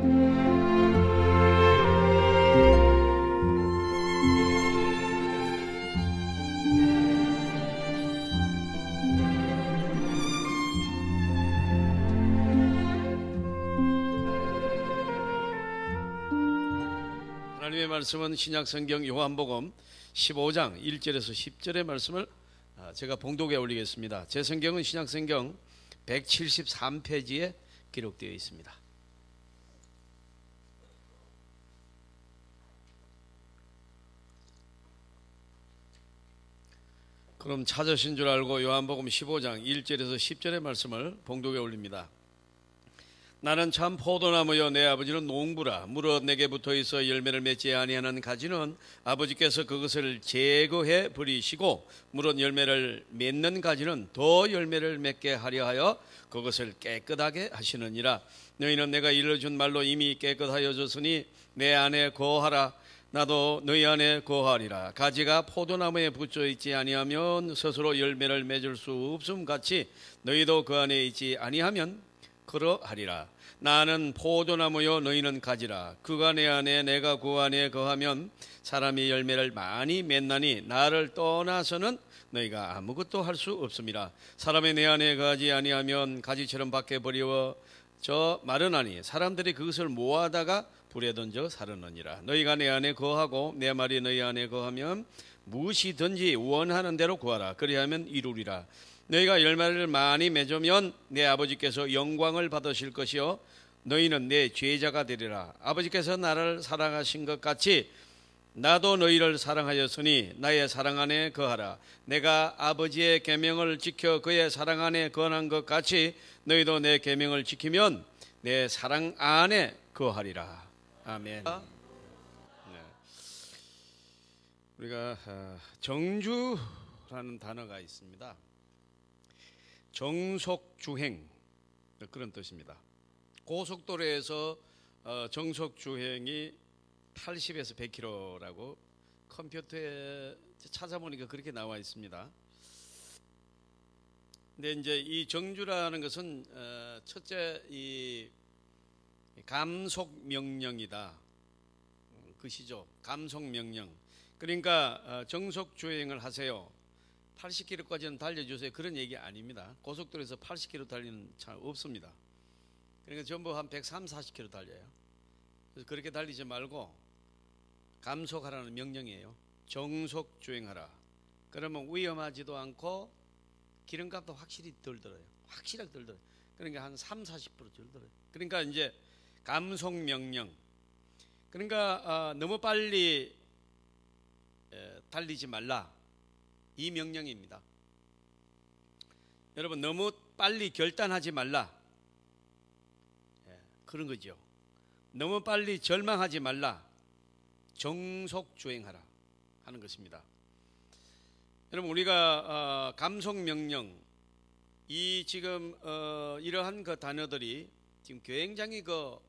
하나님의 말씀은 신약성경 요한복음 15장 1절에서 10절의 말씀을 제가 봉독에 올리겠습니다. 제 성경은 신약성경 173페이지에 기록되어 있습니다. 그럼 찾으신 줄 알고 요한복음 15장 1절에서 10절의 말씀을 봉독에 올립니다. 나는 참 포도나무여 내 아버지는 농부라. 물어 내게 붙어있어 열매를 맺지 아니하는 가지는 아버지께서 그것을 제거해 버리시고 물어 열매를 맺는 가지는 더 열매를 맺게 하려 하여 그것을 깨끗하게 하시느니라. 너희는 내가 일러준 말로 이미 깨끗하여졌으니 내 안에 거하라. 나도 너희 안에 거하리라. 가지가 포도나무에 붙어 있지 아니하면 스스로 열매를 맺을 수 없음 같이 너희도 그 안에 있지 아니하면 그러하리라. 나는 포도나무요 너희는 가지라. 그가 내 안에 내가 그 안에 거하면 사람이 열매를 많이 맺나니 나를 떠나서는 너희가 아무것도 할 수 없습니다. 사람이 내 안에 거하지 아니하면 가지처럼 밖에 버려져 마르나니 사람들이 그것을 모아다가 불에 던져 사르느니라. 너희가 내 안에 거하고 내 말이 너희 안에 거하면 무엇이든지 원하는 대로 구하라. 그리하면 이루리라. 너희가 열매를 많이 맺으면 내 아버지께서 영광을 받으실 것이요 너희는 내 제자가 되리라. 아버지께서 나를 사랑하신 것 같이 나도 너희를 사랑하였으니 나의 사랑 안에 거하라. 내가 아버지의 계명을 지켜 그의 사랑 안에 거한 것 같이 너희도 내 계명을 지키면 내 사랑 안에 거하리라. 아멘. 네. 우리가 정주라는 단어가 있습니다. 정속주행 그런 뜻입니다. 고속도로에서 정속주행이 80에서 100km라고 컴퓨터에 찾아보니까 그렇게 나와 있습니다. 근데 이제 이 정주라는 것은 첫째 이 감속명령이다. 그시죠. 감속명령. 그러니까 정속주행을 하세요. 80km까지는 달려주세요. 그런 얘기 아닙니다. 고속도로에서 80km 달리는 차 없습니다. 그러니까 전부 한 130, 40km 달려요. 그래서 그렇게 달리지 말고 감속하라는 명령이에요. 정속주행하라. 그러면 위험하지도 않고 기름값도 확실히 덜 들어요. 확실하게 덜 들어요. 그러니까 한 30, 40% 덜 들어요. 그러니까 이제 감속명령. 그러니까 너무 빨리 달리지 말라. 이 명령입니다. 여러분 너무 빨리 결단하지 말라. 그런 거죠. 너무 빨리 절망하지 말라. 정속주행하라 하는 것입니다. 여러분 우리가 감속명령 이 지금 이러한 그 단어들이 지금 굉장히 그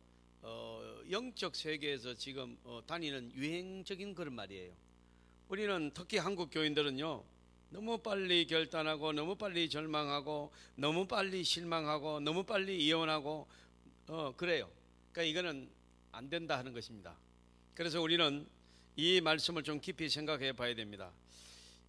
영적 세계에서 지금 다니는 유행적인 그런 말이에요. 우리는 특히 한국 교인들은요 너무 빨리 결단하고 너무 빨리 절망하고 너무 빨리 실망하고 너무 빨리 이혼하고 그래요. 그러니까 이거는 안 된다 하는 것입니다. 그래서 우리는 이 말씀을 좀 깊이 생각해 봐야 됩니다.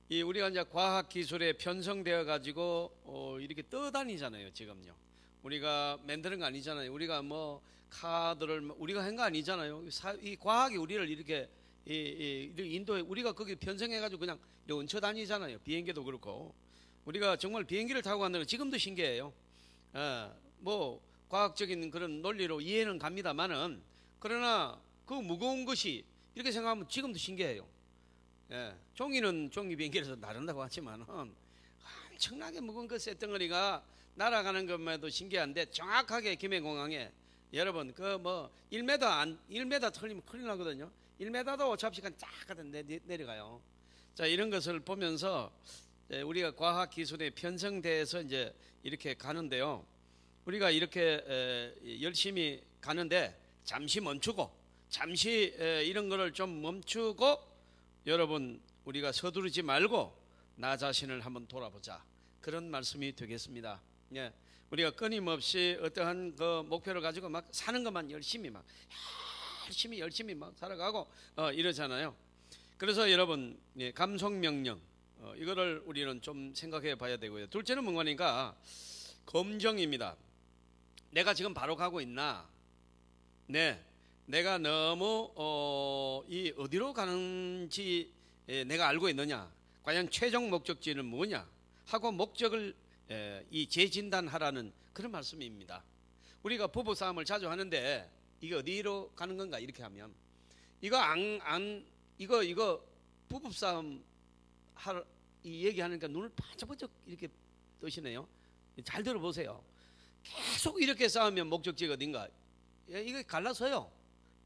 이 우리가 이제 과학 기술에 편성되어 가지고 이렇게 떠다니잖아요. 지금요 우리가 만드는 거 아니잖아요. 우리가 뭐 카드를 우리가 한 거 아니잖아요. 이 과학이 우리를 이렇게 인도에 우리가 거기 편성해 가지고 그냥 얹혀 다니잖아요. 비행기도 그렇고 우리가 정말 비행기를 타고 간다는 건 지금도 신기해요. 뭐 과학적인 그런 논리로 이해는 갑니다만은 그러나 그 무거운 것이 이렇게 생각하면 지금도 신기해요. 종이는 종이 비행기에서 나른다고 하지만은 엄청나게 무거운 그 쇳덩어리가 날아가는 것만 해도 신기한데 정확하게 김해공항에 여러분 그 뭐 1m 틀리면 큰일 나거든요. 1m도 오차없이 쫙 가다 내려가요. 자 이런 것을 보면서 우리가 과학 기술에 편성돼서 이제 이렇게 가는데요. 우리가 이렇게 열심히 가는데 잠시 멈추고 잠시 이런 거를 좀 멈추고 여러분 우리가 서두르지 말고 나 자신을 한번 돌아보자. 그런 말씀이 되겠습니다. 예. 우리가 끊임없이 어떠한 그 목표를 가지고 막 사는 것만 열심히 막 살아가고 이러잖아요. 그래서 여러분, 감속 명령 이거를 우리는 좀 생각해 봐야 되고요. 둘째는 뭔가니까 검정입니다. 내가 지금 바로 가고 있나? 네, 내가 너무 이 어디로 가는지 내가 알고 있느냐? 과연 최종 목적지는 뭐냐? 하고 목적을 이 재진단하라는 그런 말씀입니다. 우리가 부부 싸움을 자주 하는데 이게 어디로 가는 건가 이렇게 하면 이거 부부 싸움 이 얘기하니까 눈을 반짝반짝 이렇게 뜨시네요. 잘 들어보세요. 계속 이렇게 싸우면 목적지가 어딘가 이거 갈라서요.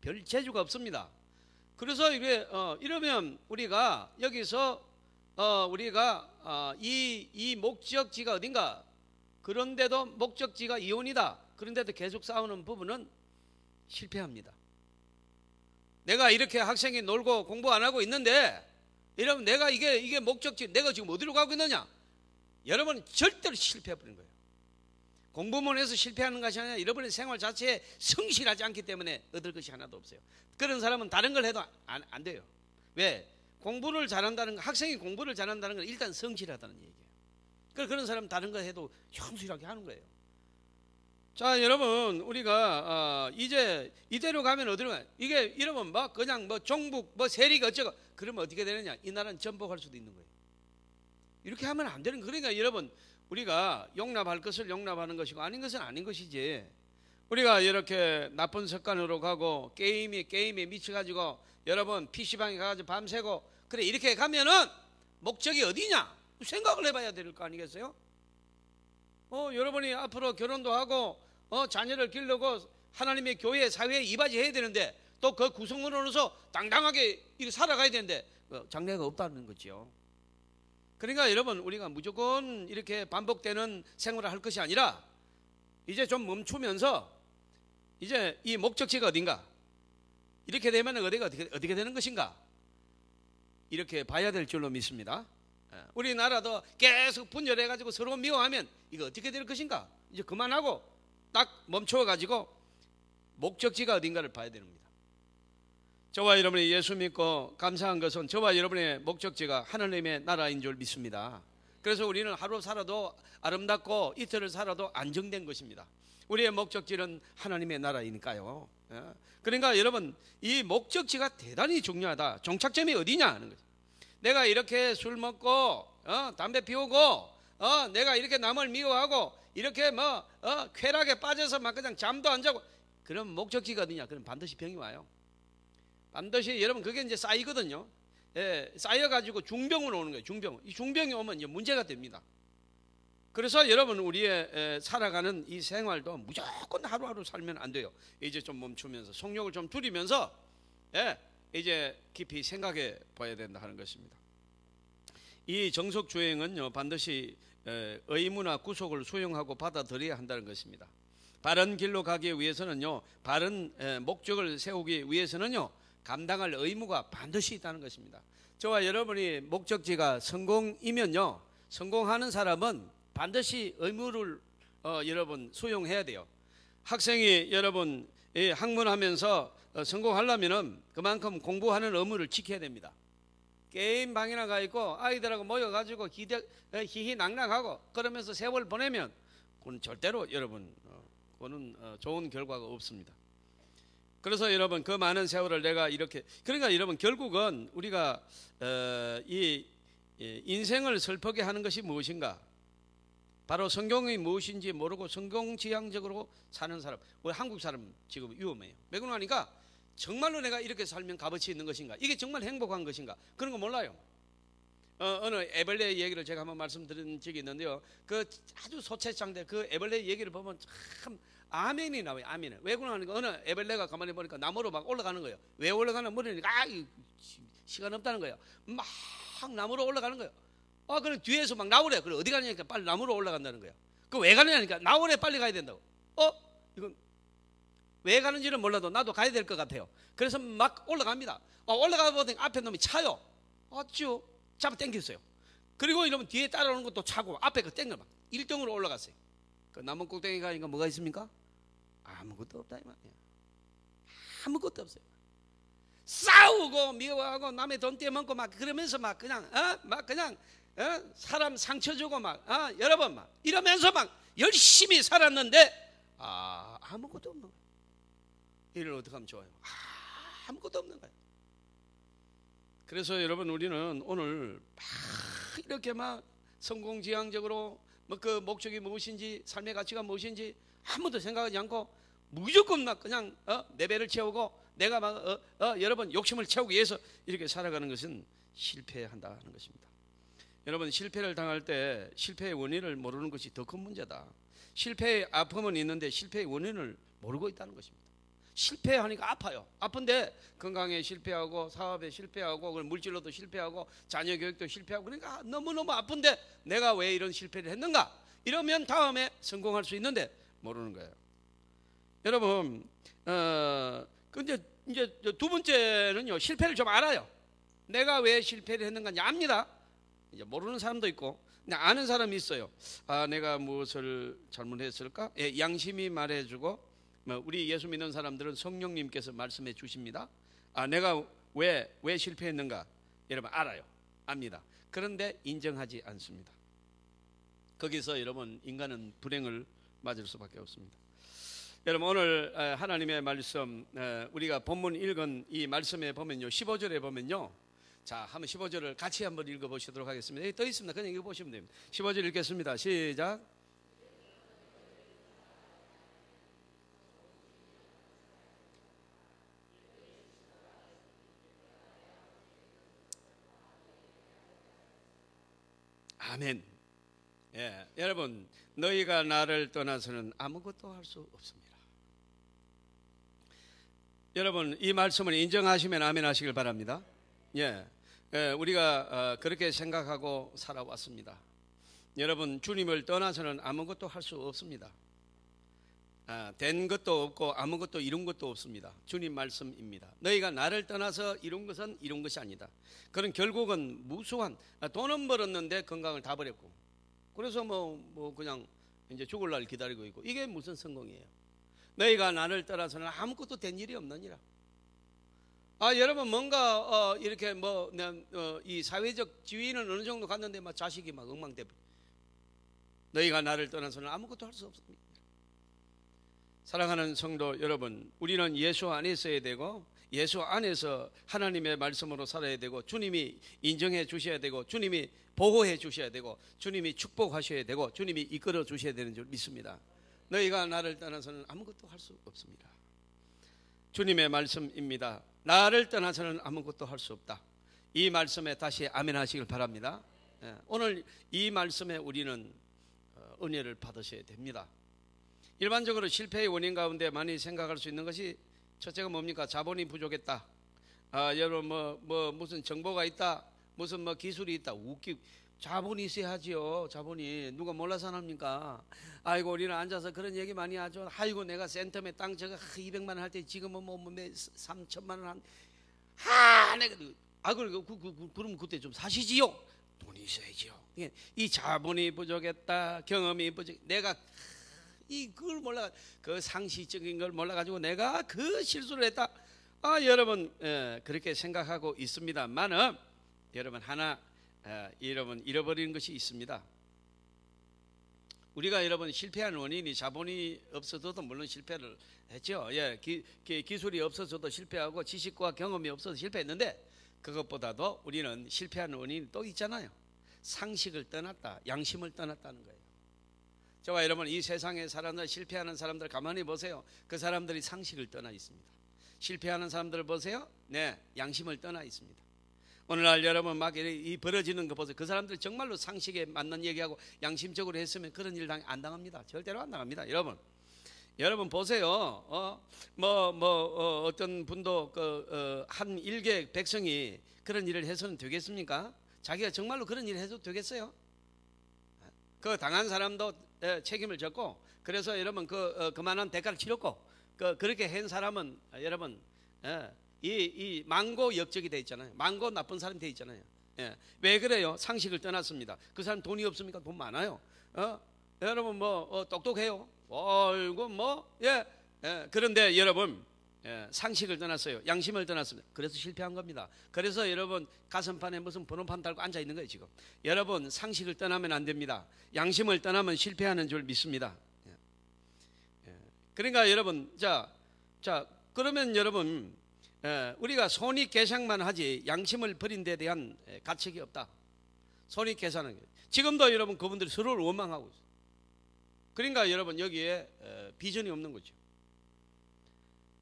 별 재주가 없습니다. 그래서 이게 이러면 우리가 여기서 우리가 이 목적지가 어딘가 그런데도 목적지가 이혼이다. 그런데도 계속 싸우는 부분은 실패합니다. 내가 이렇게 학생이 놀고 공부 안 하고 있는데 이러면 내가 이게 목적지 내가 지금 어디로 가고 있느냐? 여러분은 절대로 실패해버린 거예요. 공부만 해서 실패하는 것이 아니라 여러분의 생활 자체에 성실하지 않기 때문에 얻을 것이 하나도 없어요. 그런 사람은 다른 걸 해도 안 돼요. 왜? 공부를 잘한다는 거, 학생이 공부를 잘한다는 건 일단 성실하다는 얘기예요. 그런 사람은 다른 거 해도 현실하게 하는 거예요. 자, 여러분, 우리가 이제 이대로 가면 어디로 가요? 이게 이러면 막 그냥 뭐 종북 뭐 세리가 어쩌고 그러면 어떻게 되느냐? 이 나라는 전복할 수도 있는 거예요. 이렇게 하면 안 되는 거예요. 그러니까 여러분, 우리가 용납할 것을 용납하는 것이고 아닌 것은 아닌 것이지. 우리가 이렇게 나쁜 습관으로 가고 게임에 미쳐가지고 여러분 PC방에 가가지고 밤새고 그래 이렇게 가면은 목적이 어디냐? 생각을 해봐야 될 거 아니겠어요? 여러분이 앞으로 결혼도 하고 자녀를 기르고 하나님의 교회 사회에 이바지해야 되는데 또 그 구성원으로서 당당하게 이렇게 살아가야 되는데 장래가 없다는 거죠. 그러니까 여러분 우리가 무조건 이렇게 반복되는 생활을 할 것이 아니라 이제 좀 멈추면서 이제 이 목적지가 어딘가 이렇게 되면 어디가 어떻게 되는 것인가 이렇게 봐야 될 줄로 믿습니다. 우리나라도 계속 분열해가지고 서로 미워하면 이거 어떻게 될 것인가 이제 그만하고 딱 멈춰가지고 목적지가 어딘가를 봐야 됩니다. 저와 여러분이 예수 믿고 감사한 것은 저와 여러분의 목적지가 하나님의 나라인 줄 믿습니다. 그래서 우리는 하루 살아도 아름답고 이틀을 살아도 안정된 것입니다. 우리의 목적지는 하나님의 나라이니까요. 그러니까 여러분 이 목적지가 대단히 중요하다. 종착점이 어디냐 하는 거죠. 내가 이렇게 술 먹고 담배 피우고 내가 이렇게 남을 미워하고 이렇게 쾌락에 빠져서 막 그냥 잠도 안 자고 그럼 목적지가 어디냐? 그럼 반드시 병이 와요. 반드시 여러분 그게 이제 쌓이거든요. 쌓여가지고 중병으로 오는 거예요. 중병. 이 중병이 오면 이제 문제가 됩니다. 그래서 여러분 우리의 살아가는 이 생활도 무조건 하루하루 살면 안 돼요. 이제 좀 멈추면서 속력을 좀 줄이면서 이제 깊이 생각해 봐야 된다 하는 것입니다. 이 정석 주행은요 반드시 의무나 구속을 수용하고 받아들여야 한다는 것입니다. 바른 길로 가기 위해서는요 바른 목적을 세우기 위해서는요 감당할 의무가 반드시 있다는 것입니다. 저와 여러분이 목적지가 성공이면요 성공하는 사람은 반드시 의무를 여러분 수용해야 돼요. 학생이 여러분 학문하면서 성공하려면은 그만큼 공부하는 의무를 지켜야 됩니다. 게임 방이나 가 있고 아이들하고 모여가지고 희희낙낙하고 그러면서 세월 보내면 그건 절대로 여러분 그거는 좋은 결과가 없습니다. 그래서 여러분 그 많은 세월을 내가 이렇게 그러니까 여러분 결국은 우리가 이 인생을 슬프게 하는 것이 무엇인가? 바로 성경이 무엇인지 모르고 성경지향적으로 사는 사람. 우리 한국 사람 지금 위험해요. 왜 그러니까 정말로 내가 이렇게 살면 값어치 있는 것인가? 이게 정말 행복한 것인가? 그런 거 몰라요. 어느 에벌레 얘기를 제가 한번 말씀드린 적이 있는데요. 그 아주 소채장대 그 에벌레 얘기를 보면 참 아멘이 나와요. 아멘. 왜 그러니까 어느 에벌레가 가만히 보니까 나무로 막 올라가는 거예요. 왜 올라가나 모르니까 시간 없다는 거예요. 막 나무로 올라가는 거예요. 그래 뒤에서 막 나오래. 그래 어디 가냐니까 빨리 나무로 올라간다는 거야. 그 왜 가느냐니까 나오래 빨리 가야 된다고. 이건 왜 가는지는 몰라도 나도 가야 될 것 같아요. 그래서 막 올라갑니다. 올라가 보더니 앞에 놈이 차요. 쭉 잡아 당겼어요. 그리고 이러면 뒤에 따라오는 것도 차고 앞에 그 땡겨 막 1등으로 올라갔어요. 그 나무 꼭대기 가니까 뭐가 있습니까? 아무것도 없다 이 말이에요. 아무것도 없어요. 싸우고 미워하고 남의 돈 떼먹고 막 그러면서 막 그냥 사람 상처 주고 막 여러분 막 이러면서 막 열심히 살았는데 아무것도 없는 거예요. 이를 어떻게 하면 좋아요? 아무것도 없는 거예요. 그래서 여러분 우리는 오늘 막 이렇게 막 성공지향적으로 뭐 그 목적이 무엇인지 삶의 가치가 무엇인지 아무도 생각하지 않고 무조건 막 그냥 내 배를 채우고 내가 막 여러분 욕심을 채우기 위해서 이렇게 살아가는 것은 실패한다는 것입니다. 여러분 실패를 당할 때 실패의 원인을 모르는 것이 더 큰 문제다. 실패의 아픔은 있는데 실패의 원인을 모르고 있다는 것입니다. 실패하니까 아파요. 아픈데 건강에 실패하고 사업에 실패하고 물질로도 실패하고 자녀 교육도 실패하고 그러니까 너무너무 아픈데 내가 왜 이런 실패를 했는가? 이러면 다음에 성공할 수 있는데 모르는 거예요. 여러분 근데 이제 두 번째는요, 실패를 좀 알아요. 내가 왜 실패를 했는가 압니다. 이제 모르는 사람도 있고 아는 사람이 있어요. 내가 무엇을 잘못했을까? 양심이 말해주고 우리 예수 믿는 사람들은 성령님께서 말씀해 주십니다. 내가 왜 실패했는가 여러분 알아요. 압니다. 그런데 인정하지 않습니다. 거기서 여러분 인간은 불행을 맞을 수밖에 없습니다. 여러분 오늘 하나님의 말씀 우리가 본문 읽은 이 말씀에 보면요 15절에 보면요 자 한번 15절을 같이 한번 읽어보시도록 하겠습니다. 여기 떠 있습니다. 그냥 읽어보시면 됩니다. 15절 읽겠습니다. 시작. 아멘. 여러분 너희가 나를 떠나서는 아무것도 할 수 없습니다. 여러분 이 말씀을 인정하시면 아멘 하시길 바랍니다. 우리가 그렇게 생각하고 살아왔습니다. 여러분 주님을 떠나서는 아무것도 할 수 없습니다. 된 것도 없고 아무것도 이룬 것도 없습니다. 주님 말씀입니다. 너희가 나를 떠나서 이룬 것은 이룬 것이 아니다. 그런 결국은 무수한 돈은 벌었는데 건강을 다 버렸고 그래서 뭐 그냥 이제 죽을 날 기다리고 있고 이게 무슨 성공이에요? 너희가 나를 떠나서는 아무것도 된 일이 없느니라. 여러분 뭔가 이렇게 이 사회적 지위는 어느 정도 갔는데 막 자식이 막 엉망돼. 너희가 나를 떠나서는 아무것도 할 수 없습니다. 사랑하는 성도 여러분, 우리는 예수 안에 있어야 되고 예수 안에서 하나님의 말씀으로 살아야 되고 주님이 인정해 주셔야 되고 주님이 보호해 주셔야 되고 주님이 축복하셔야 되고 주님이 이끌어 주셔야 되는 줄 믿습니다. 너희가 나를 떠나서는 아무것도 할 수 없습니다. 주님의 말씀입니다. 나를 떠나서는 아무것도 할 수 없다. 이 말씀에 다시 아멘 하시길 바랍니다. 오늘 이 말씀에 우리는 은혜를 받으셔야 됩니다. 일반적으로 실패의 원인 가운데 많이 생각할 수 있는 것이 첫째가 뭡니까? 자본이 부족했다. 여러분 무슨 정보가 있다. 무슨 기술이 있다. 자본이 있어야지요. 자본이 누가 몰라서 합니까? 아이고 우리는 앉아서 그런 얘기 많이 하죠. 아이고 내가 센텀에 땅 저거 200만 원 할 때 지금은 3천만 원 내가 그럼 그때 좀 사시지요. 돈이 있어야지요. 이 자본이 부족했다. 경험이 부족. 내가 그걸 몰라 그 상식적인 걸 몰라가지고 내가 그 실수를 했다. 여러분 그렇게 생각하고 있습니다만은 여러분 하나 여러분 잃어버리는 것이 있습니다. 우리가 여러분 실패한 원인이 자본이 없어서도 물론 실패를 했죠. 기술이 없어서도 실패하고 지식과 경험이 없어서 실패했는데 그것보다도 우리는 실패한 원인이 또 있잖아요. 상식을 떠났다, 양심을 떠났다는 거예요. 저와 여러분 이 세상에 사람들 실패하는 사람들 가만히 보세요. 그 사람들이 상식을 떠나 있습니다. 실패하는 사람들을 보세요. 양심을 떠나 있습니다. 오늘날 여러분 막 이 벌어지는 거 보세요. 그 사람들 정말로 상식에 맞는 얘기하고 양심적으로 했으면 그런 일 안 당합니다. 절대로 안 당합니다. 여러분 보세요. 어떤 분도 한 일개 백성이 그런 일을 해서는 되겠습니까? 자기가 정말로 그런 일을 해도 되겠어요? 그 당한 사람도 책임을 졌고 그래서 여러분 그만한 대가를 치렀고 그렇게 한 사람은 여러분 이 망고 역적이 돼 있잖아요. 망고 나쁜 사람이 돼 있잖아요. 왜 그래요? 상식을 떠났습니다. 그 사람 돈이 없습니까? 돈 많아요. 여러분 뭐 똑똑해요. 이거 뭐 그런데 여러분 상식을 떠났어요. 양심을 떠났습니다. 그래서 실패한 겁니다. 그래서 여러분 가슴판에 무슨 번호판 달고 앉아 있는 거예요 지금. 여러분 상식을 떠나면 안 됩니다. 양심을 떠나면 실패하는 줄 믿습니다. 그러니까 여러분 자 그러면 여러분 우리가 손익계산만 하지 양심을 버린 데 대한 가책이 없다. 손익계산은 지금도 여러분 그분들이 서로를 원망하고 있어요. 그러니까 여러분 여기에 비전이 없는 거죠.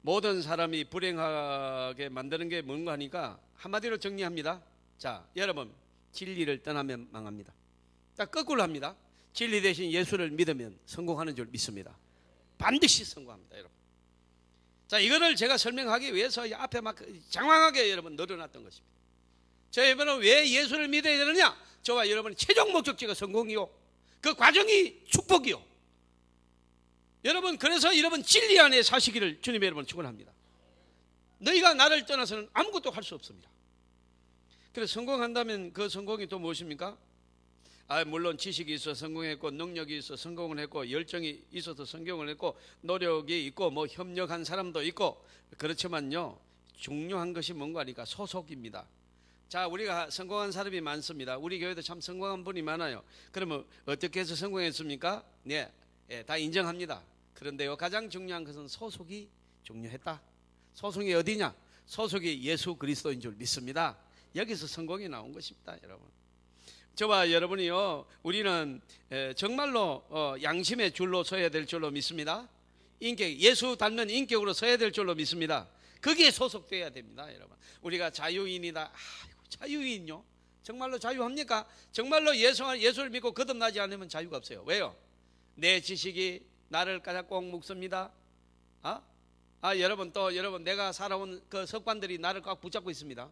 모든 사람이 불행하게 만드는 게 뭔가 하니까 한마디로 정리합니다. 자, 여러분 진리를 떠나면 망합니다. 딱 거꾸로 합니다. 진리 대신 예수를 믿으면 성공하는 줄 믿습니다. 반드시 성공합니다, 여러분. 자, 이거를 제가 설명하기 위해서 앞에 막 장황하게 여러분 늘어놨던 것입니다. 저 여러분은 왜 예수를 믿어야 되느냐? 저와 여러분의 최종 목적지가 성공이요, 그 과정이 축복이요. 여러분 그래서 여러분 진리 안에 사시기를 주님의 여러분 축원합니다. 너희가 나를 떠나서는 아무것도 할 수 없습니다. 그래서 성공한다면 그 성공이 또 무엇입니까? 물론 지식이 있어 성공했고, 능력이 있어 성공을 했고, 열정이 있어서 성공을 했고, 노력이 있고, 뭐 협력한 사람도 있고, 그렇지만요 중요한 것이 뭔가 하니까 소속입니다. 자, 우리가 성공한 사람이 많습니다. 우리 교회도 참 성공한 분이 많아요. 그러면 어떻게 해서 성공했습니까? 네, 다 인정합니다. 그런데요 가장 중요한 것은 소속이 중요했다. 소속이 어디냐? 소속이 예수 그리스도인 줄 믿습니다. 여기서 성공이 나온 것입니다, 여러분. 저와 여러분이요, 우리는 정말로 양심의 줄로 서야 될 줄로 믿습니다. 인격, 예수 닮는 인격으로 서야 될 줄로 믿습니다. 거기에 소속돼야 됩니다, 여러분. 우리가 자유인이다. 자유인요? 정말로 자유합니까? 정말로 예수를 믿고 거듭나지 않으면 자유가 없어요. 왜요? 내 지식이 나를 꼭 묶습니다. 여러분 또 여러분 내가 살아온 그 습관들이 나를 꽉 붙잡고 있습니다.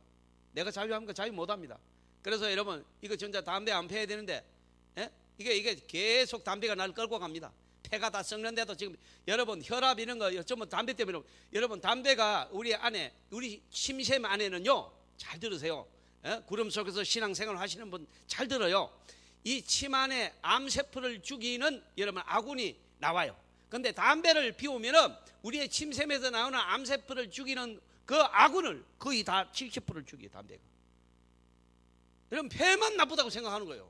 내가 자유합니까? 자유 못합니다. 그래서 여러분 이거 진짜 담배 안 피워야 되는데 이게 계속 담배가 나를 끌고 갑니다. 폐가 다 썩는데도 지금 여러분 혈압 이런 거 전부 담배 때문에. 여러분 담배가 우리 안에, 우리 심샘 안에는요, 잘 들으세요. 구름 속에서 신앙생활 하시는 분 잘 들어요. 이 침 안에 암세포를 죽이는 여러분 아군이 나와요. 근데 담배를 피우면은 우리의 침샘에서 나오는 암세포를 죽이는 그 아군을 거의 다 70%를 죽여요, 담배가. 여러분 폐만 나쁘다고 생각하는 거예요.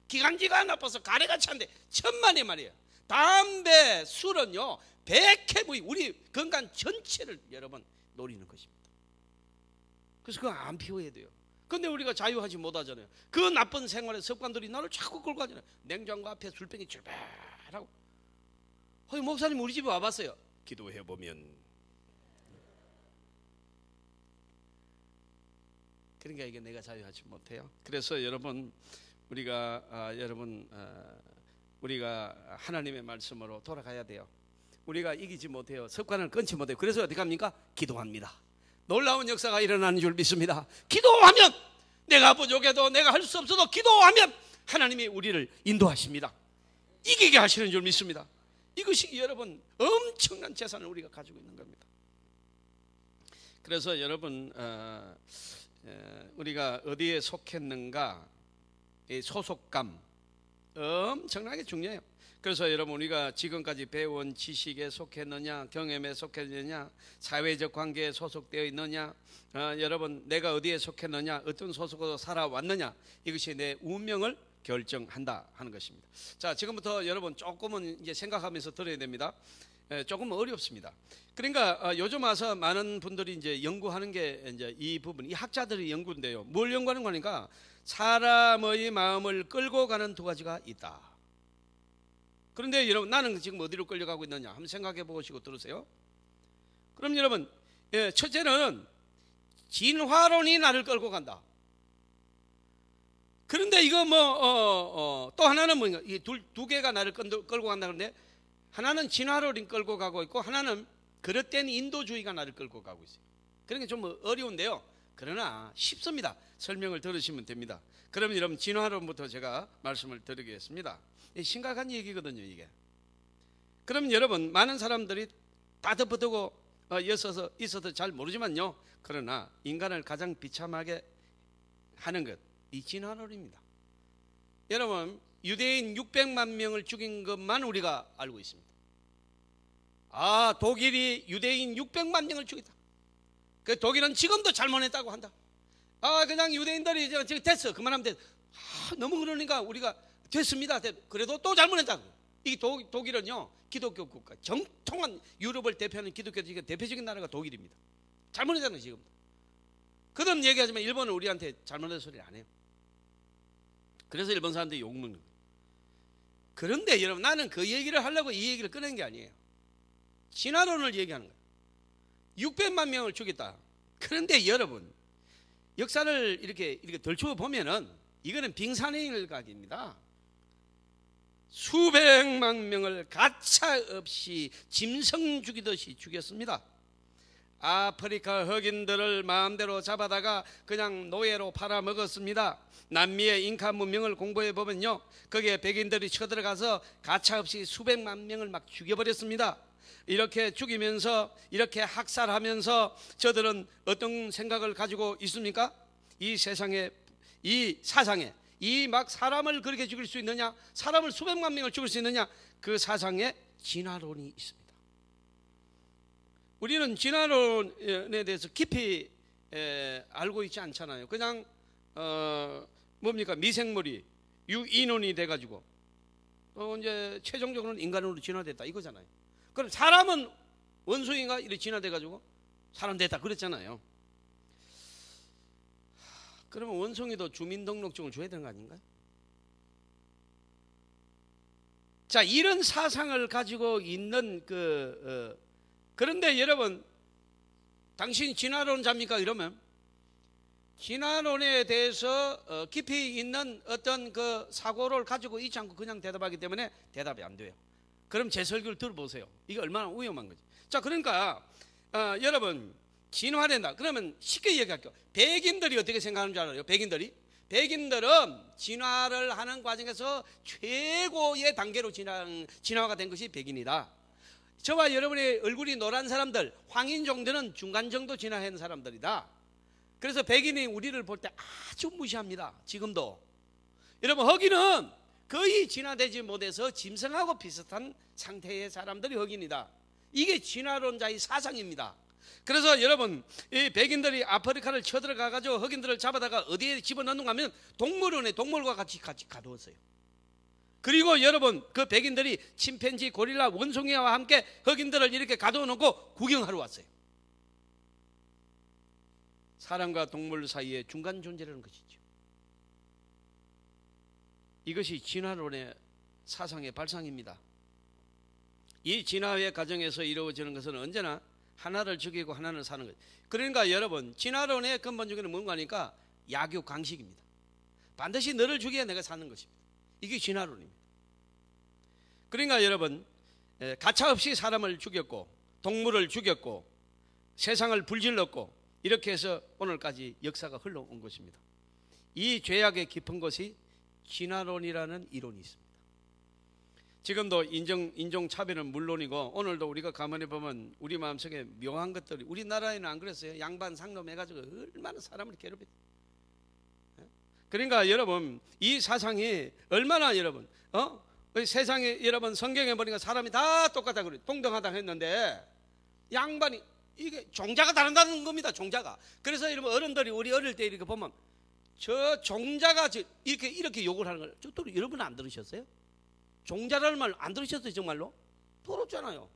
기관지가 나빠서 가래가 찬데 천만의 말이에요. 담배, 술은요 100회 우리 건강 전체를 여러분 노리는 것입니다. 그래서 그거 안 피워야 돼요. 근데 우리가 자유하지 못하잖아요. 그 나쁜 생활의 습관들이 나를 자꾸 끌고 가잖아요. 냉장고 앞에 술병이 출발하고. 목사님 우리 집에 와봤어요. 기도해보면. 그러니까 이게 내가 자유하지 못해요. 그래서 여러분 우리가 우리가 하나님의 말씀으로 돌아가야 돼요. 우리가 이기지 못해요. 습관을 끊지 못해요. 그래서 어떻게 합니까? 기도합니다. 놀라운 역사가 일어나는 줄 믿습니다. 기도하면, 내가 부족해도 내가 할 수 없어도 기도하면 하나님이 우리를 인도하십니다. 이기게 하시는 줄 믿습니다. 이것이 여러분 엄청난 재산을 우리가 가지고 있는 겁니다. 그래서 여러분 우리가 어디에 속했는가, 이 소속감 엄청나게 중요해요. 그래서 여러분 우리가 지금까지 배운 지식에 속했느냐, 경험에 속했느냐, 사회적 관계에 소속되어 있느냐, 여러분 내가 어디에 속했느냐, 어떤 소속으로 살아왔느냐, 이것이 내 운명을 결정한다 하는 것입니다. 자, 지금부터 여러분 조금은 이제 생각하면서 들어야 됩니다. 조금 어렵습니다. 그러니까 요즘 와서 많은 분들이 이제 연구하는 게 이제 이 부분, 이 학자들의 연구인데요. 뭘 연구하는 거니까 사람의 마음을 끌고 가는 두 가지가 있다. 그런데 여러분 나는 지금 어디로 끌려가고 있느냐 한번 생각해 보시고 들으세요. 그럼 여러분 첫째는 진화론이 나를 끌고 간다. 그런데 이거 또 하나는 뭔가 이 두 개가 나를 끌고 간다. 그런데 하나는 진화론이 끌고 가고 있고 하나는 그릇된 인도주의가 나를 끌고 가고 있어요. 그런 게 좀 어려운데요. 그러나 쉽습니다. 설명을 들으시면 됩니다. 그러면 여러분 진화론부터 제가 말씀을 드리겠습니다. 심각한 얘기거든요, 이게. 그럼 여러분 많은 사람들이 다 덮어두고 있어도 잘 모르지만요. 그러나 인간을 가장 비참하게 하는 것, 이 진화론입니다. 여러분 유대인 600만 명을 죽인 것만 우리가 알고 있습니다. 아, 독일이 유대인 600만 명을 죽였다. 그 독일은 지금도 잘못했다고 한다. 아, 그냥 유대인들이 지금 됐어, 그만하면 됐어. 아, 너무 그러니까 우리가 됐습니다. 그래도 또 잘못했다고. 이 독일은요, 기독교 국가, 정통한 유럽을 대표하는 기독교 대표적인 나라가 독일입니다. 잘못했잖아요, 지금. 그런 얘기하지만 일본은 우리한테 잘못된 소리를 안 해요. 그래서 일본 사람들이 욕먹는 거예요. 그런데 여러분, 나는 그 얘기를 하려고 이 얘기를 꺼낸 게 아니에요. 진화론을 얘기하는 거예요. 600만 명을 죽였다. 그런데 여러분, 역사를 이렇게 덜추어 보면은 이거는 빙산일각입니다. 수백만 명을 가차 없이 짐승 죽이듯이 죽였습니다. 아프리카 흑인들을 마음대로 잡아다가 그냥 노예로 팔아먹었습니다. 남미의 잉카 문명을 공부해 보면요, 거기에 백인들이 쳐들어가서 가차 없이 수백만 명을 막 죽여버렸습니다. 이렇게 죽이면서, 이렇게 학살하면서 저들은 어떤 생각을 가지고 있습니까? 이 세상에, 이 사상에, 이 막 사람을 그렇게 죽일 수 있느냐, 사람을 수백만 명을 죽일 수 있느냐, 그 사상에 진화론이 있습니다. 우리는 진화론에 대해서 깊이 알고 있지 않잖아요. 그냥 뭡니까, 미생물이 유인원이 돼가지고 이제 최종적으로는 인간으로 진화됐다 이거잖아요. 그럼 사람은 원숭이가 이렇게 진화돼가지고 사람 됐다 그랬잖아요. 그러면 원숭이도 주민등록증을 줘야 되는 거 아닌가요? 자, 이런 사상을 가지고 있는 그런데 여러분, 당신 진화론자입니까? 이러면 진화론에 대해서 깊이 있는 어떤 그 사고를 가지고 있지 않고 그냥 대답하기 때문에 대답이 안 돼요. 그럼 제 설교를 들어보세요. 이게 얼마나 위험한 거지. 자, 그러니까 여러분, 진화된다. 그러면 쉽게 얘기할게요. 백인들이 어떻게 생각하는 줄 알아요? 백인들은 진화를 하는 과정에서 최고의 단계로 진화가 된 것이 백인이다. 저와 여러분의 얼굴이 노란 사람들, 황인 정도는 중간 정도 진화한 사람들이다. 그래서 백인이 우리를 볼 때 아주 무시합니다. 지금도. 여러분, 흑인은 거의 진화되지 못해서 짐승하고 비슷한 상태의 사람들이 흑인이다. 이게 진화론자의 사상입니다. 그래서 여러분, 이 백인들이 아프리카를 쳐들어가 가지고 흑인들을 잡아다가 어디에 집어넣는가 하면 동물원에 동물과 같이 가두었어요. 그리고 여러분, 그 백인들이 침팬지, 고릴라, 원숭이와 함께 흑인들을 이렇게 가두어 놓고 구경하러 왔어요. 사람과 동물 사이의 중간 존재라는 것이죠. 이것이 진화론의 사상의 발상입니다. 이 진화의 과정에서 이루어지는 것은 언제나 하나를 죽이고 하나는 사는 거예요. 그러니까 여러분, 진화론의 근본적인 뭔가 하니까 약육 강식입니다. 반드시 너를 죽여야 내가 사는 것입니다. 이게 진화론입니다. 그러니까 여러분, 가차없이 사람을 죽였고 동물을 죽였고 세상을 불질렀고 이렇게 해서 오늘까지 역사가 흘러온 것입니다. 이 죄악의 깊은 것이 진화론이라는 이론이 있습니다. 지금도 인종차별은 물론이고 오늘도 우리가 가만히 보면 우리 마음속에 묘한 것들이, 우리나라에는 안 그랬어요. 양반 상놈 해가지고 얼마나 사람을 괴롭혔어요. 그러니까 여러분, 이 사상이 얼마나 여러분 세상에 여러분 성경에 보니까 사람이 다 똑같다 그래, 동등하다 했는데 양반이 이게 종자가 다른다는 겁니다. 종자가. 그래서 여러분, 어른들이 우리 어릴 때 이렇게 보면 저 종자가 이렇게 욕을 하는 걸 또 여러분 안 들으셨어요? 종자라는 말 안 들으셨어요? 정말로? 더럽잖아요.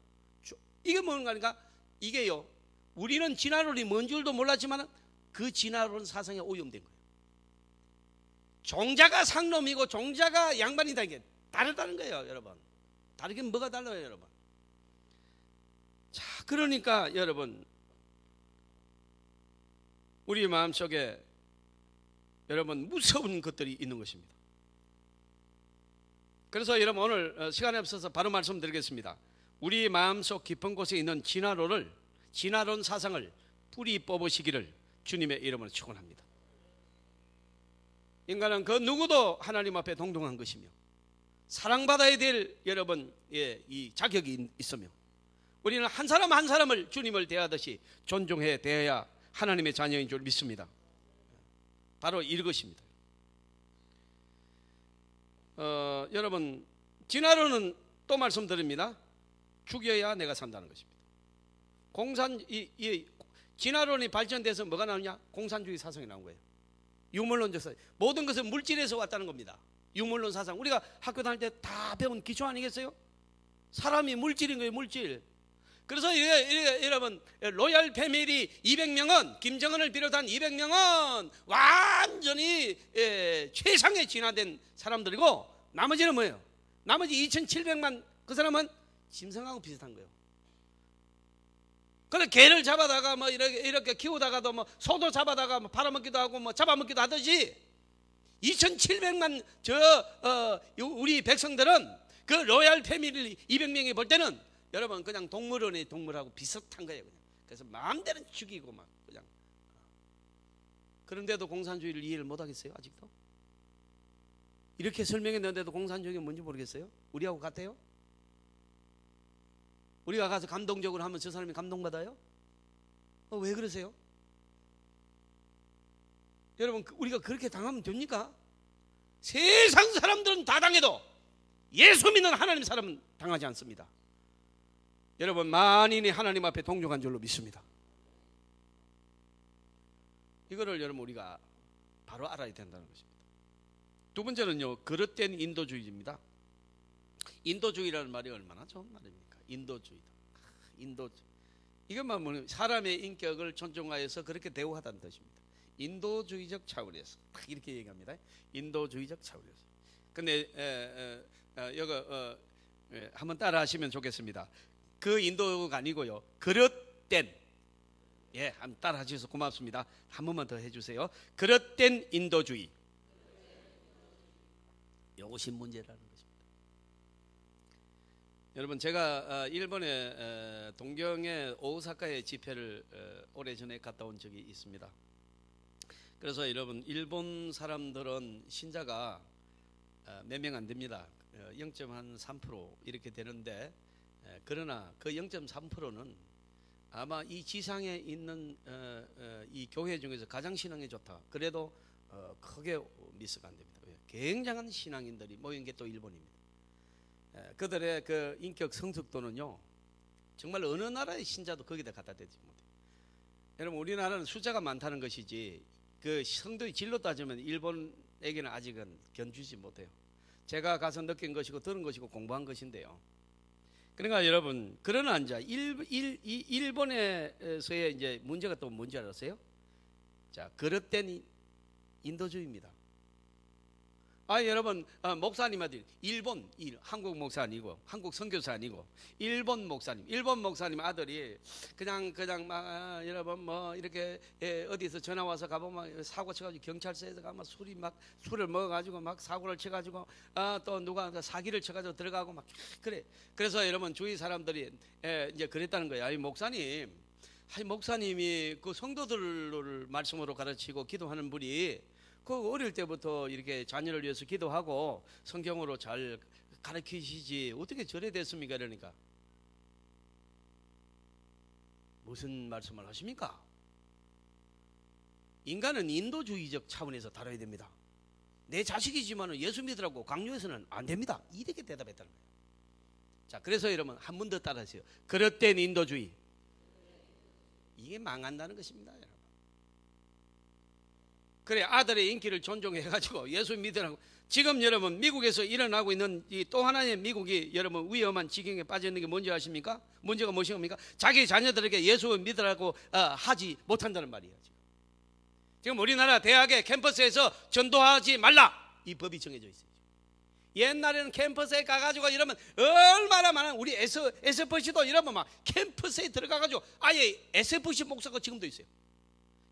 이게 뭔가 하니까 이게요, 우리는 진화론이 뭔 줄도 몰랐지만 그 진화론 사상에 오염된 거예요. 종자가 상놈이고 종자가 양반이다, 이게 다르다는 거예요. 여러분, 다르긴 뭐가 달라요 여러분? 자, 그러니까 여러분, 우리 마음속에 여러분 무서운 것들이 있는 것입니다. 그래서 여러분, 오늘 시간이 없어서 바로 말씀드리겠습니다. 우리 마음속 깊은 곳에 있는 진화론 사상을 뿌리 뽑으시기를 주님의 이름으로 축원합니다. 인간은 그 누구도 하나님 앞에 동등한 것이며 사랑받아야 될 여러분, 이 자격이 있으며 우리는 한 사람 한 사람을 주님을 대하듯이 존중해 대해야 하나님의 자녀인 줄 믿습니다. 바로 이것입니다. 여러분 진화론은 또 말씀드립니다. 죽여야 내가 산다는 것입니다. 진화론이 발전돼서 뭐가 나오냐? 공산주의 사상이 나온 거예요. 유물론적 사상. 모든 것은 물질에서 왔다는 겁니다. 유물론 사상. 우리가 학교 다닐 때 다 배운 기초 아니겠어요? 사람이 물질인 거예요, 물질. 그래서 여러분 로얄 패밀리 200명은 김정은을 비롯한 200명은 완전히 최상에 진화된 사람들이고 나머지는 뭐예요? 나머지 2700만 그 사람은 짐승하고 비슷한 거예요. 그래 개를 잡아다가 뭐 이렇게 키우다가도 뭐 소도 잡아다가 뭐 팔아먹기도 하고 뭐 잡아먹기도 하듯이 2700만 우리 백성들은 그 로얄 패밀리 200명이 볼 때는 여러분 그냥 동물원의 동물하고 비슷한 거예요. 그냥. 그래서 마음대로 죽이고 막 그냥. 그런데도 공산주의를 이해를 못 하겠어요, 아직도? 이렇게 설명했는데도 공산주의가 뭔지 모르겠어요? 우리하고 같아요? 우리가 가서 감동적으로 하면 저 사람이 감동받아요? 왜 그러세요? 여러분 우리가 그렇게 당하면 됩니까? 세상 사람들은 다 당해도 예수 믿는 하나님 사람은 당하지 않습니다. 여러분 만인이 하나님 앞에 동정한 줄로 믿습니다. 이거를 여러분 우리가 바로 알아야 된다는 것입니다. 두 번째는요, 그릇된 인도주의입니다. 인도주의라는 말이 얼마나 좋은 말입니까? 인도주의다. 인도주의. 이것만 보면 사람의 인격을 존중하여서 그렇게 대우하다는 뜻입니다. 인도주의적 차원에서 이렇게 얘기합니다. 인도주의적 차원에서. 근데 이거 한번 따라 하시면 좋겠습니다. 그 인도가 아니고요, 그릇된. 예, 한번 따라 하셔서 고맙습니다. 한 번만 더 해주세요. 그릇된 인도주의. 이것이 문제라는 것입니다. 여러분 제가 일본의 동경의 오사카의 집회를 오래전에 갔다 온 적이 있습니다. 그래서 여러분 일본 사람들은 신자가 몇 명 안 됩니다. 0.3% 이렇게 되는데 그러나 그 0.3%는 아마 이 지상에 있는 이 교회 중에서 가장 신앙이 좋다. 그래도 크게 미스가 안 됩니다. 굉장한 신앙인들이 모인 게 또 일본입니다. 그들의 그 인격 성숙도는요, 정말 어느 나라의 신자도 거기다 갖다 대지 못해요. 여러분 우리나라는 숫자가 많다는 것이지 그 성도의 질로 따지면 일본에게는 아직은 견주지 못해요. 제가 가서 느낀 것이고 들은 것이고 공부한 것인데요. 그러니까 여러분 그러나 이제 일본에서의 이제 문제가 또 뭔지 알았어요? 자, 그릇된 인도주의입니다. 여러분 목사님들 한국 목사 아니고 한국 선교사 아니고 일본 목사님 아들이 그냥 막 여러분 뭐 이렇게 어디서 전화 와서 가보면 사고 쳐가지고 경찰서에서 가면 술을 먹어가지고 막 사고를 쳐가지고 또 누가 사기를 쳐가지고 들어가고 막 그래. 그래서 여러분 주위 사람들이 이제 그랬다는 거예요. 목사님이 그 성도들을 말씀으로 가르치고 기도하는 분이 그 어릴 때부터 이렇게 자녀를 위해서 기도하고 성경으로 잘 가르치시지 어떻게 저래 됐습니까? 그러니까 무슨 말씀을 하십니까? 인간은 인도주의적 차원에서 다뤄야 됩니다. 내 자식이지만 예수 믿으라고 강요해서는 안 됩니다. 이렇게 대답했다는 거예요. 자, 그래서 여러분 한 번 더 따라하세요. 그릇된 인도주의. 이게 망한다는 것입니다. 여러분. 그래, 아들의 인기를 존중해가지고 예수 믿으라고. 지금 여러분 미국에서 일어나고 있는 이 또 하나의 미국이 여러분 위험한 지경에 빠져 있는 게 뭔지 아십니까? 문제가 무엇입니까? 자기 자녀들에게 예수 믿으라고 하지 못한다는 말이에요. 지금 우리나라 대학의 캠퍼스에서 전도하지 말라, 이 법이 정해져 있어요. 옛날에는 캠퍼스에 가가지고 이러면 얼마나 많은 우리 SFC도 이러면 막 캠퍼스에 들어가가지고 아예 SFC 목사가 지금도 있어요.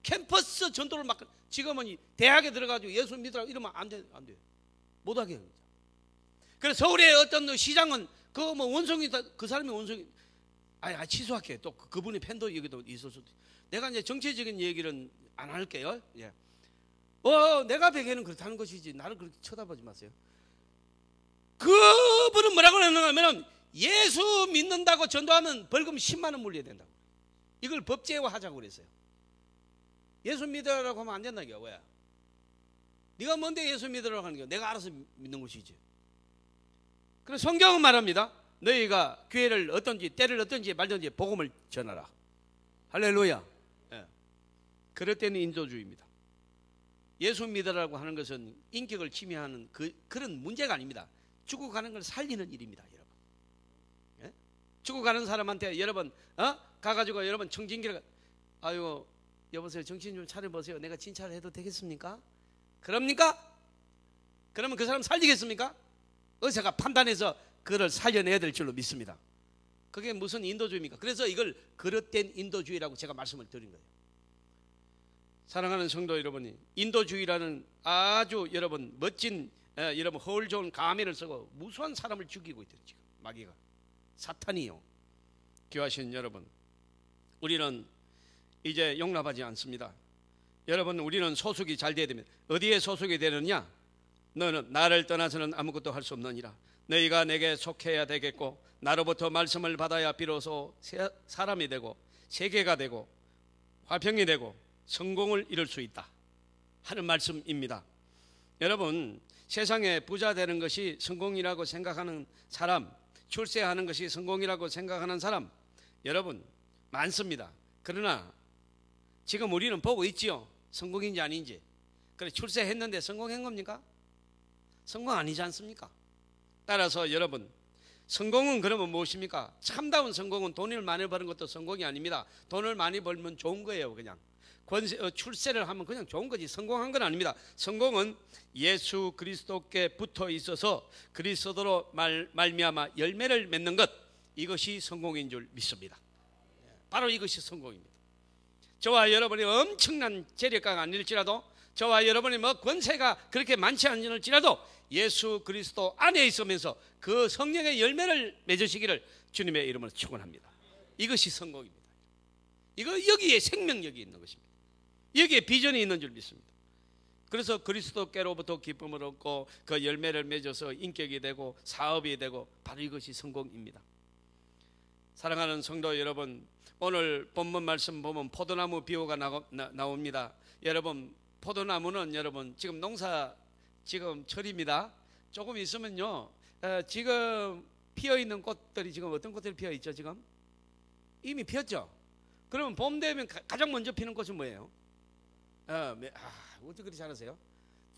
캠퍼스 전도를 막. 지금은 대학에 들어가지고 예수 믿으라고 이러면 안 돼요. 못하게 합니다. 그래서 서울의 어떤 시장은 그 뭐 원성이 그 사람이 원성이 취소할게. 또 그분의 팬도 여기도 있을 수도. 내가 이제 정치적인 얘기는 안 할게요. 예. 내가 베개는 그렇다는 것이지 나를 그렇게 쳐다보지 마세요. 그분은 뭐라고 하냐면 예수 믿는다고 전도하면 벌금 10만 원 물려야 된다고. 이걸 법제화하자고 그랬어요. 예수 믿으라고 하면 안 된다고요. 왜? 네가 뭔데 예수 믿으라고 하는 거야? 내가 알아서 믿는 것이지. 그래서 성경은 말합니다. 너희가 기회를 어떤지 때를 어떤지 말든지 복음을 전하라. 할렐루야. 예. 그럴 때는 인도주의입니다. 예수 믿으라고 하는 것은 인격을 침해하는 그런 문제가 아닙니다. 죽어가는 걸 살리는 일입니다, 여러분. 예? 죽어가는 사람한테 여러분 가가지고 여러분 청진기를 아유 여보세요, 정신 좀 차려보세요. 내가 진찰을 해도 되겠습니까? 그럽니까? 그러면 그 사람 살리겠습니까? 의사가 판단해서 그를 살려내야 될 줄로 믿습니다. 그게 무슨 인도주의입니까? 그래서 이걸 그릇된 인도주의라고 제가 말씀을 드린 거예요. 사랑하는 성도 여러분이, 인도주의라는 아주 여러분 멋진 여러분 허울 좋은 가면을 쓰고 무수한 사람을 죽이고 있대요. 지금 마귀가, 사탄이요. 귀하신 여러분, 우리는 이제 용납하지 않습니다. 여러분, 우리는 소속이 잘 돼야 됩니다. 어디에 소속이 되느냐? 너는 나를 떠나서는 아무것도 할 수 없느니라. 너희가 내게 속해야 되겠고 나로부터 말씀을 받아야 비로소 사람이 되고 세계가 되고 화평이 되고 성공을 이룰 수 있다 하는 말씀입니다. 여러분, 세상에 부자 되는 것이 성공이라고 생각하는 사람, 출세하는 것이 성공이라고 생각하는 사람 여러분 많습니다. 그러나 지금 우리는 보고 있지요. 성공인지 아닌지. 그래, 출세했는데 성공한 겁니까? 성공 아니지 않습니까? 따라서 여러분, 성공은 그러면 무엇입니까? 참다운 성공은 돈을 많이 버는 것도 성공이 아닙니다. 돈을 많이 벌면 좋은 거예요. 그냥 출세를 하면 그냥 좋은 거지 성공한 건 아닙니다. 성공은 예수 그리스도께 붙어 있어서 그리스도로 말미암아 열매를 맺는 것, 이것이 성공인 줄 믿습니다. 바로 이것이 성공입니다. 저와 여러분이 엄청난 재력가가 아닐지라도, 저와 여러분이 뭐 권세가 그렇게 많지 않을지라도 예수 그리스도 안에 있으면서 그 성령의 열매를 맺으시기를 주님의 이름으로 축원합니다. 이것이 성공입니다. 이거 여기에 생명력이 있는 것입니다. 여기에 비전이 있는 줄 믿습니다. 그래서 그리스도께로부터 기쁨을 얻고 그 열매를 맺어서 인격이 되고 사업이 되고 바로 이것이 성공입니다. 사랑하는 성도 여러분, 오늘 본문 말씀 보면 포도나무 비유가 나옵니다. 여러분, 포도나무는 여러분 지금 농사 지금 철입니다. 조금 있으면요 지금 피어있는 꽃들이 지금 어떤 꽃들이 피어있죠? 지금 이미 피었죠. 그러면 봄 되면 가장 먼저 피는 꽃은 뭐예요? 어떻게 그렇게 잘하세요?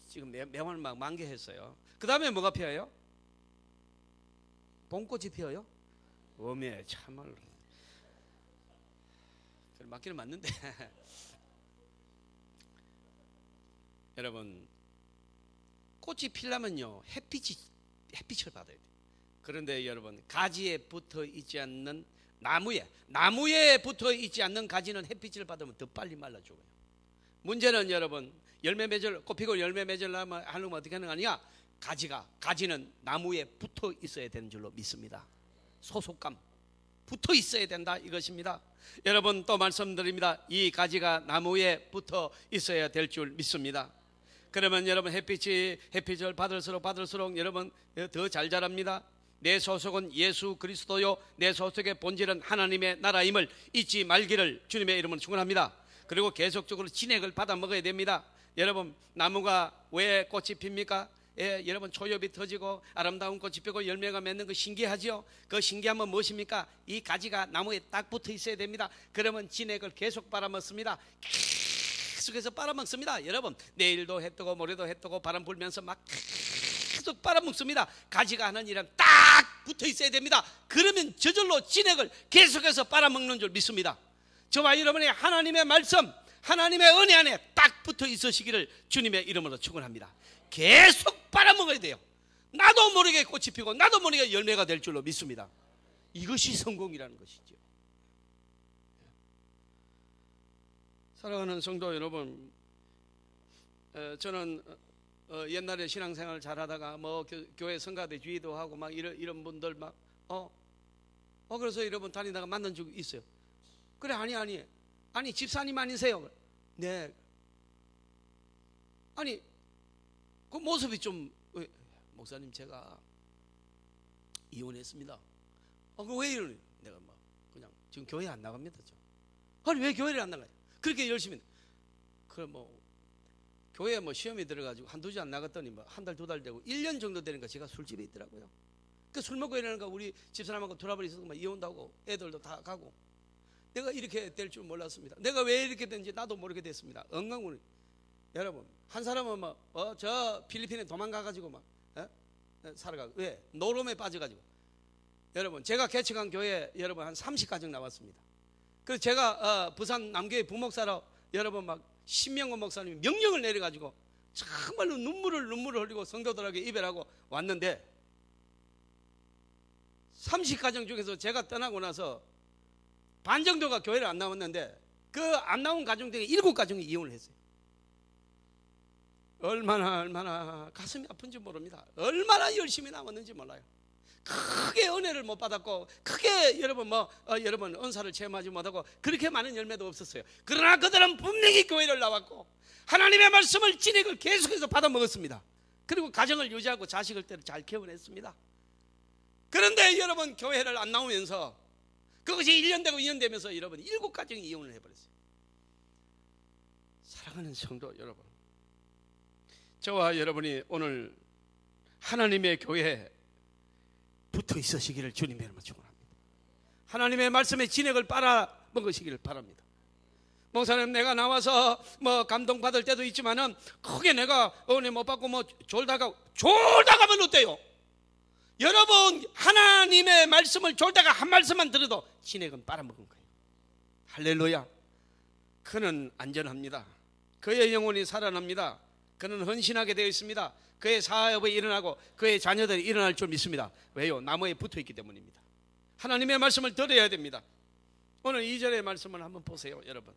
지금 매월 막 만개했어요. 그 다음에 뭐가 피어요? 봄꽃이 피어요? 어메, 참말로 맞기는 맞는데 여러분, 꽃이 피려면요 햇빛을 받아야 돼요. 그런데 여러분, 가지에 붙어 있지 않는 나무에 붙어 있지 않는 가지는 햇빛을 받으면 더 빨리 말라 죽어요. 문제는 여러분, 열매 맺을 꽃피고 열매 맺으려면 하려면 어떻게 하는 거 아니야? 가지는 나무에 붙어 있어야 되는 줄로 믿습니다. 소속감 붙어 있어야 된다 이것입니다. 여러분, 또 말씀드립니다. 이 가지가 나무에 붙어 있어야 될 줄 믿습니다. 그러면 여러분 햇빛을 받을수록 여러분 더 잘 자랍니다. 내 소속은 예수 그리스도요 내 소속의 본질은 하나님의 나라임을 잊지 말기를 주님의 이름으로 축원합니다. 그리고 계속적으로 진액을 받아 먹어야 됩니다. 여러분, 나무가 왜 꽃이 핍니까? 여러분, 초엽이 터지고 아름다운 꽃이 피고 열매가 맺는 거 신기하죠? 그 신기한 건 무엇입니까? 이 가지가 나무에 딱 붙어 있어야 됩니다. 그러면 진액을 계속 빨아먹습니다. 계속해서 빨아먹습니다. 여러분, 내일도 해 뜨고 모레도 해 뜨고 바람 불면서 막 계속 빨아먹습니다. 가지가 하는 일은 딱 붙어 있어야 됩니다. 그러면 저절로 진액을 계속해서 빨아먹는 줄 믿습니다. 저와 여러분의 하나님의 말씀, 하나님의 은혜 안에 딱 붙어 있으시기를 주님의 이름으로 축원합니다. 계속 빨아먹어야 돼요. 나도 모르게 꽃이 피고 나도 모르게 열매가 될 줄로 믿습니다. 이것이 성공이라는 것이죠. 사랑하는 성도 여러분, 저는 옛날에 신앙생활을 잘하다가 뭐 교회 성가대 주의도 하고 막 이런 분들 막 그래서 여러분 다니다가 만난 적이 있어요. 그래, 아니 집사님 아니세요? 네. 아니 그 모습이 좀, 목사님 제가 이혼했습니다. 그 왜 이러니? 내가 막 그냥 지금 교회 안 나갑니다. 아니 왜 교회를 안 나가요? 그렇게 열심히. 그럼 뭐 교회에 뭐 시험이 들어가지고 한두 주 안 나갔더니 뭐 한 달 두 달 되고 1년 정도 되니까 제가 술집에 있더라고요. 그 술 먹고 이러니까 우리 집사람하고 돌아버리 있어서 막 이혼다고 애들도 다 가고 내가 이렇게 될 줄 몰랐습니다. 내가 왜 이렇게 된지 나도 모르게 됐습니다. 엉망으로. 여러분 한 사람은 막 저 필리핀에 도망가가지고 막 살아가고 왜? 노름에 빠져가지고. 여러분 제가 개척한 교회 여러분 한 30가정 나왔습니다. 그래서 제가 부산 남교회 부목사로 여러분 막 신명원 목사님이 명령을 내려가지고 정말로 눈물을 흘리고 성도들에게 이별하고 왔는데 30가정 중에서 제가 떠나고 나서 반 정도가 교회를 안 나왔는데 그 안 나온 가정 중에 7가정이 이혼을 했어요. 얼마나 가슴이 아픈지 모릅니다. 얼마나 열심히 나왔는지 몰라요. 크게 은혜를 못 받았고 크게 여러분 여러분 은사를 체험하지 못하고 그렇게 많은 열매도 없었어요. 그러나 그들은 분명히 교회를 나왔고 하나님의 말씀을 진액을 계속해서 받아 먹었습니다. 그리고 가정을 유지하고 자식을 잘 키워냈습니다. 그런데 여러분 교회를 안 나오면서 그것이 1년 되고 2년 되면서 여러분 7가정이 이혼을 해버렸어요. 사랑하는 성도 여러분, 저와 여러분이 오늘 하나님의 교회에 붙어 있으시기를 주님의 이름으로 축원합니다. 하나님의 말씀의 진액을 빨아먹으시기를 바랍니다. 목사님 내가 나와서 감동받을 때도 있지만은 크게 내가 은혜 못 받고 졸다가 가면 어때요? 여러분 하나님의 말씀을 졸다가 한 말씀만 들어도 진액은 빨아먹은 거예요. 할렐루야. 그는 안전합니다. 그의 영혼이 살아납니다. 그는 헌신하게 되어 있습니다. 그의 사업이 일어나고 그의 자녀들이 일어날 줄 믿습니다. 왜요? 나무에 붙어있기 때문입니다. 하나님의 말씀을 들어야 됩니다. 오늘 2절의 말씀을 한번 보세요. 여러분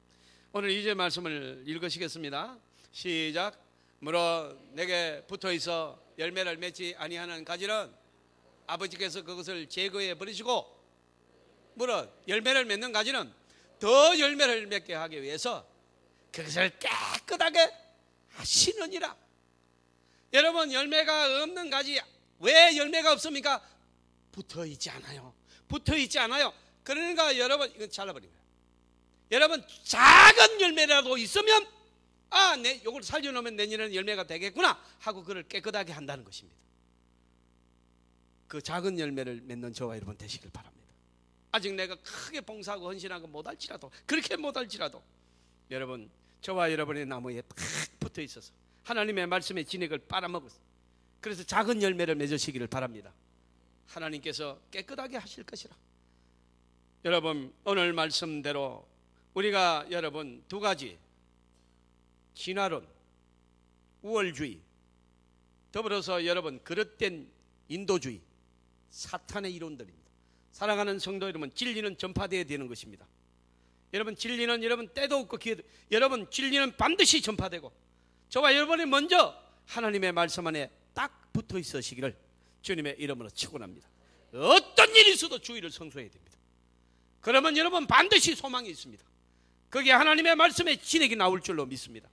오늘 2절 말씀을 읽으시겠습니다. 시작. 물어 내게 붙어있어 열매를 맺지 아니하는 가지는 아버지께서 그것을 제거해 버리시고 물어 열매를 맺는 가지는 더 열매를 맺게 하기 위해서 그것을 깨끗하게 하시느니라. 여러분 열매가 없는 가지 왜 열매가 없습니까? 붙어있지 않아요. 그러니까 여러분 이건 잘라버린 거예요. 여러분 작은 열매라도 있으면 요걸 살려놓으면 내년에는 열매가 되겠구나 하고 그를 깨끗하게 한다는 것입니다. 그 작은 열매를 맺는 저와 여러분 되시길 바랍니다. 아직 내가 크게 봉사하고 헌신하고 못할지라도 그렇게 못할지라도 여러분 저와 여러분의 나무에 딱 붙어 있어서 하나님의 말씀의 진액을 빨아먹어서 그래서 작은 열매를 맺으시기를 바랍니다. 하나님께서 깨끗하게 하실 것이라. 여러분 오늘 말씀대로 우리가 여러분 2가지 진화론, 우월주의 더불어서 여러분 그릇된 인도주의 사탄의 이론들입니다. 사랑하는 성도 여러분 진리는 전파되어야 되는 것입니다. 여러분 진리는 여러분 때도 없고 기회도 여러분 진리는 반드시 전파되고 저와 여러분이 먼저 하나님의 말씀 안에 딱 붙어 있으시기를 주님의 이름으로 축원합니다. 어떤 일이 있어도 주의를 성수해야 됩니다. 그러면 여러분 반드시 소망이 있습니다. 거기에 하나님의 말씀의 진액이 나올 줄로 믿습니다.